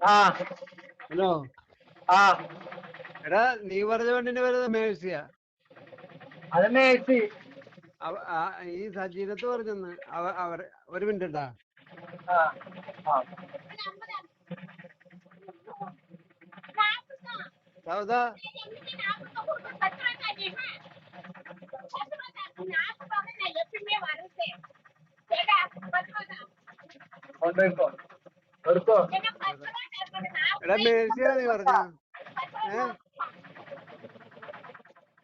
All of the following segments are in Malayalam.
ആ ഹലോ. ആ എടാ നീ പറഞ്ഞ വണ്ടിന്റെ പേര് മേഴ്സിയാ. അത് മേഴ്സി. ഈ സജീനത്ത് പറഞ്ഞെന്ന് അവർ ഒരു മിനിറ്റ് ഉണ്ടാ. ആ ആ സൗദാ കൊണ്ടുപോയിക്കോ എടുക്കോ. എടാ മേഴ്സിയാ നീ പറഞ്ഞ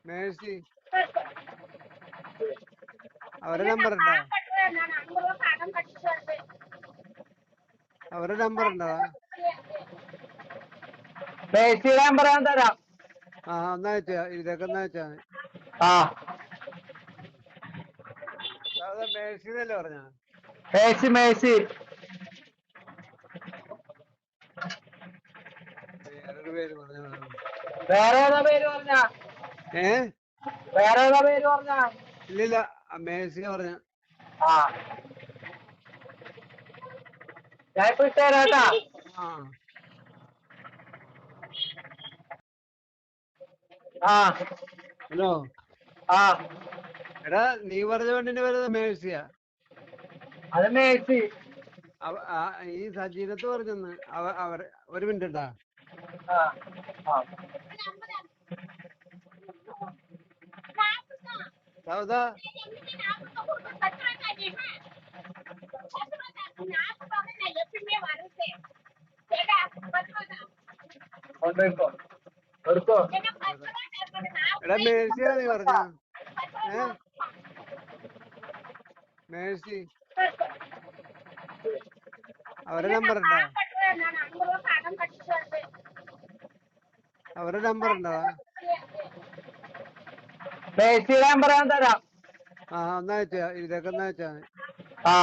മേഴ്സി അവരുടെ നമ്പർ ഉണ്ടാ? അവരുടെ നമ്പർ ഉണ്ടാ? മേഴ്സിയുടെ നമ്പർ ഞാൻ തരാം. ഒന്നാ വെച്ചാ ഇതൊക്കെ ഒന്നാ വെച്ചാ ആ സൗദാ മേഴ്സി എന്നല്ലേ പറഞ്ഞ? Mercy Mercy. വേറൊരു പേര് പറഞ്ഞ. വേറെ ഏതാ പേര് പറഞ്ഞ? വേറെ ഏതാ പേര് പറഞ്ഞ? ഇല്ലില്ല, മേഴ്സി പറഞ്ഞ. ആ ഞാൻ ഇപ്പൊ ഇട്ടേരാട്ടാ. ആ ആ ഹലോ. ആ എടാ നീ പറഞ്ഞ വണ്ടിന്റെ പേര് മേഴ്സിയാ. അത് മേഴ്സി. ഈ സജീനത്ത് പറഞ്ഞെന്ന് അവർ ഒരു മിനിറ്റ് ഉണ്ടാ. ആ ആ സൗദാ കൊണ്ടുപോയിക്കോ എടുക്കോ. എടാ മേഴ്സിയാ നീ പറഞ്ഞ? മേഴ്സി അവരുടെ നമ്പർ ഉണ്ടാ? അവരുടെ നമ്പർ ഉണ്ടാ? മേഴ്സിയുടെ നമ്പർ ഞാൻ തരാം. ഒന്നാ വെച്ചാ ഇതൊക്കെ ഒന്നാ വെച്ചാ ആ